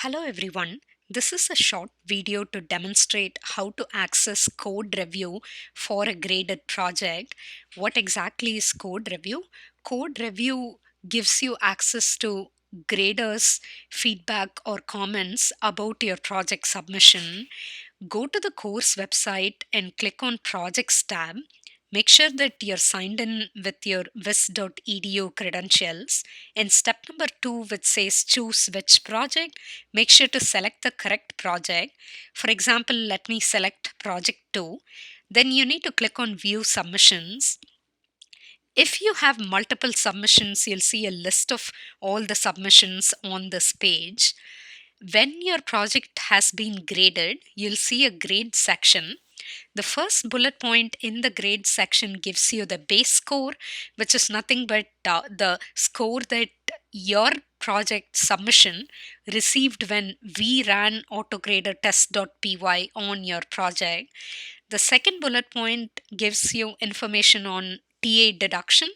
Hello everyone. This is a short video to demonstrate how to access code review for a graded project. What exactly is code review? Code review gives you access to graders' feedback or comments about your project submission. Go to the course website and click on Projects tab. Make sure that you're signed in with your vis.edu credentials. In step number 2, which says choose which project, make sure to select the correct project. For example, let me select project 2. Then you need to click on view submissions. If you have multiple submissions, you'll see a list of all the submissions on this page. When your project has been graded, you'll see a grade section. The first bullet point in the grade section gives you the base score, which is nothing but the score that your project submission received when we ran autograder test.py on your project. The second bullet point gives you information on TA deduction.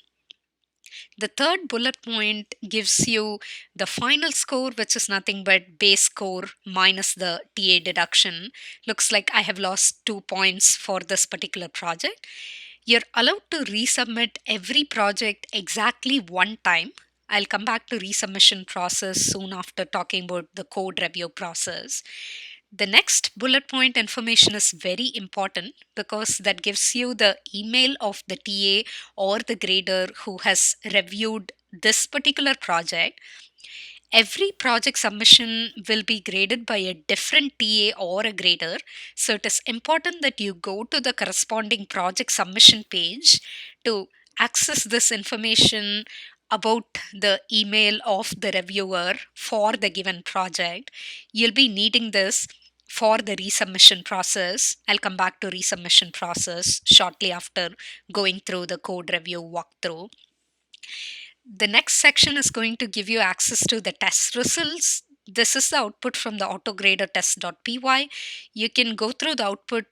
The third bullet point gives you the final score, which is nothing but base score minus the TA deduction. Looks like I have lost 2 points for this particular project. You're allowed to resubmit every project exactly one time. I'll come back to resubmission process soon after talking about the code review process. The next bullet point information is very important because that gives you the email of the TA or the grader who has reviewed this particular project. Every project submission will be graded by a different TA or a grader. So it is important that you go to the corresponding project submission page to access this information about the email of the reviewer for the given project. You'll be needing this for the resubmission process. I'll come back to resubmission process shortly after going through the code review walkthrough. The next section is going to give you access to the test results. This is the output from the autograder test.py. You can go through the output,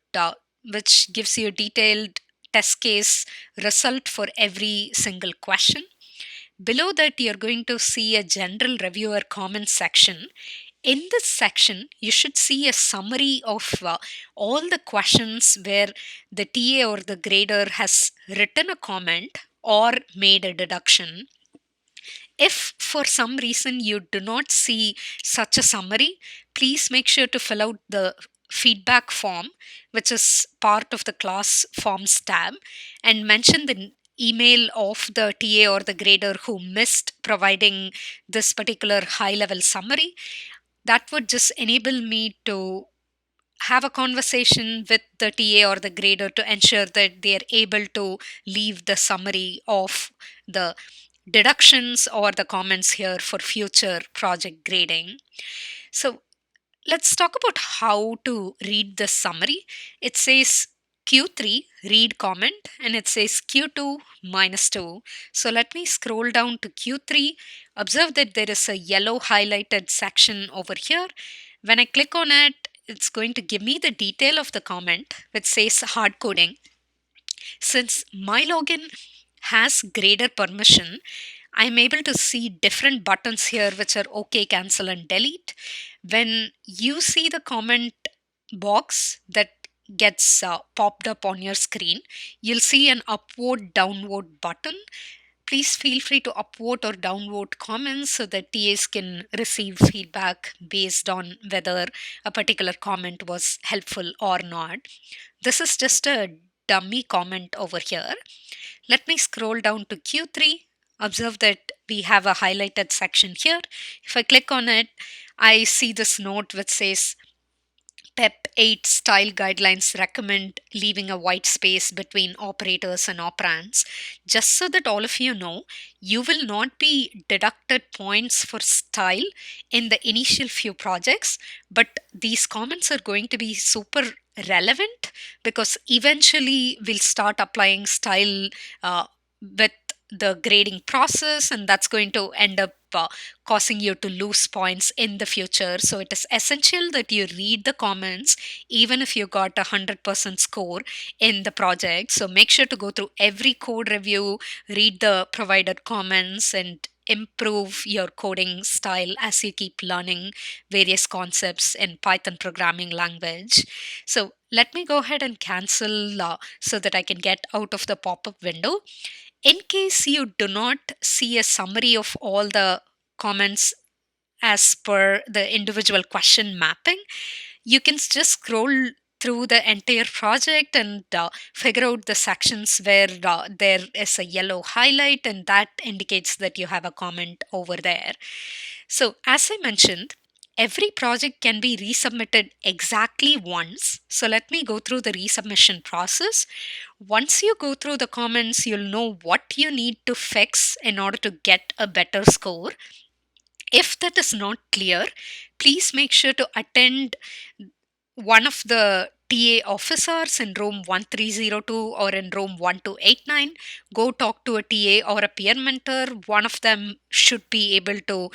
which gives you a detailed test case result for every single question. Below that, you're going to see a general reviewer comments section. In this section, you should see a summary of all the questions where the TA or the grader has written a comment or made a deduction. If for some reason you do not see such a summary, please make sure to fill out the feedback form, which is part of the class forms tab, and mention the email of the TA or the grader who missed providing this particular high level summary. That would just enable me to have a conversation with the TA or the grader to ensure that they are able to leave the summary of the deductions or the comments here for future project grading. So let's talk about how to read the summary. It says Q3 read comment and it says Q2 -2. So let me scroll down to Q3. Observe that there is a yellow highlighted section over here. When I click on it, it's going to give me the detail of the comment which says hard coding. Since my login has grader permission, I'm able to see different buttons here which are OK, cancel, and delete. When you see the comment box that gets popped up on your screen, you'll see an upward downward button. Please feel free to upvote or downvote comments so that TAs can receive feedback based on whether a particular comment was helpful or not. This is just a dummy comment over here. Let me scroll down to Q3. Observe that we have a highlighted section here. If I click on it, I see this note which says PEP 8 style guidelines recommend leaving a white space between operators and operands. Just so that all of you know, you will not be deducted points for style in the initial few projects, but these comments are going to be super relevant because eventually we'll start applying style with the grading process, and that's going to end up causing you to lose points in the future. So it is essential that you read the comments even if you got 100% score in the project. So make sure to go through every code review, read the provided comments, and improve your coding style as you keep learning various concepts in Python programming language. So let me go ahead and cancel so that I can get out of the pop-up window. In case you do not see a summary of all the comments as per the individual question mapping, you can just scroll through the entire project and figure out the sections where there is a yellow highlight, and that indicates that you have a comment over there. So, as I mentioned, every project can be resubmitted exactly once. So, let me go through the resubmission process. Once you go through the comments, you'll know what you need to fix in order to get a better score. If that is not clear, please make sure to attend one of the TA officers in room 1302 or in room 1289. Go talk to a TA or a peer mentor. One of them should be able to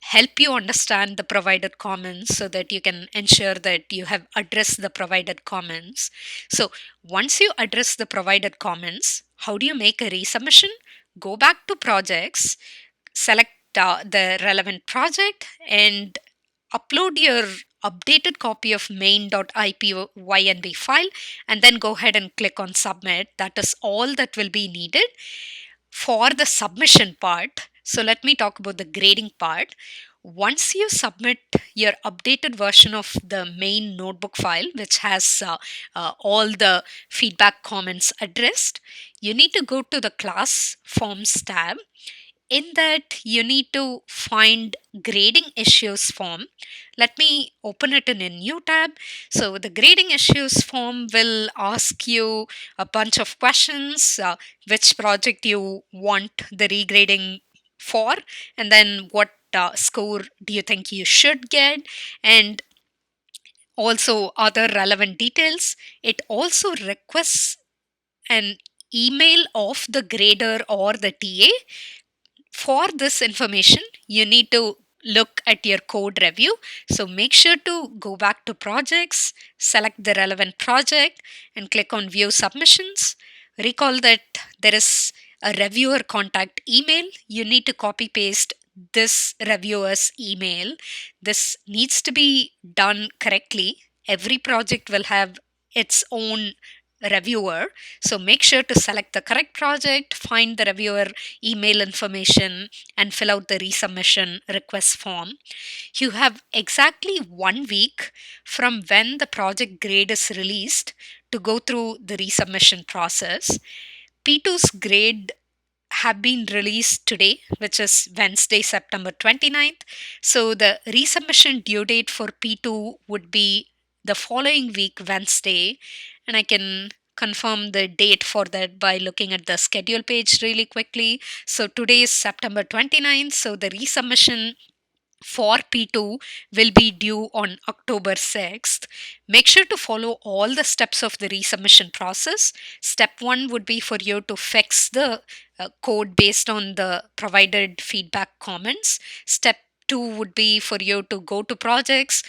help you understand the provided comments so that you can ensure that you have addressed the provided comments. So, once you address the provided comments, how do you make a resubmission? Go back to projects, select the relevant project, and upload your updated copy of main.ipynb file, and then go ahead and click on submit. That is all that will be needed for the submission part. So let me talk about the grading part. Once you submit your updated version of the main notebook file, which has all the feedback comments addressed, you need to go to the class forms tab. In that, you need to find grading issues form. Let me open it in a new tab. So the grading issues form will ask you a bunch of questions, which project you want the regrading for, and then what score do you think you should get, and also other relevant details. It also requests an email of the grader or the TA. For this information, you need to look at your code review. So make sure to go back to projects, select the relevant project, and click on view submissions. Recall that there is a reviewer contact email. You need to copy paste this reviewer's email. This needs to be done correctly. Every project will have its own reviewer. So make sure to select the correct project, find the reviewer email information, and fill out the resubmission request form. You have exactly 1 week from when the project grade is released to go through the resubmission process. P2's grade have been released today, which is Wednesday, September 29th. So the resubmission due date for P2 would be the following week, Wednesday. And I can confirm the date for that by looking at the schedule page really quickly. So today is September 29th. So the resubmission for P2 will be due on October 6th. Make sure to follow all the steps of the resubmission process. Step 1 would be for you to fix the code based on the provided feedback comments. Step 2 would be for you to go to projects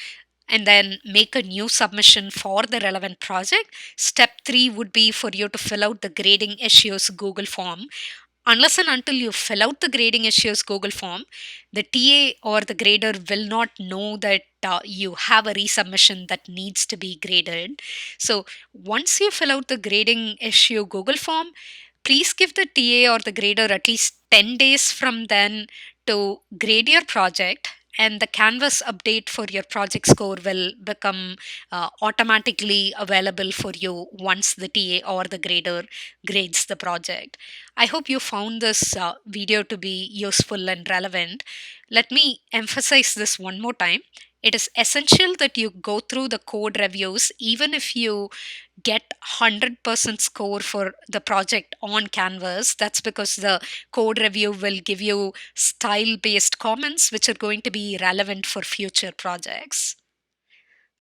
and then make a new submission for the relevant project. Step 3 would be for you to fill out the grading issues Google form. Unless and until you fill out the grading issues Google form, the TA or the grader will not know that you have a resubmission that needs to be graded. So once you fill out the grading issue Google form, please give the TA or the grader at least 10 days from then to grade your project, and the Canvas update for your project score will become automatically available for you once the TA or the grader grades the project. I hope you found this video to be useful and relevant. Let me emphasize this one more time. It is essential that you go through the code reviews even if you get 100% score for the project on Canvas. That's because the code review will give you style based comments which are going to be relevant for future projects.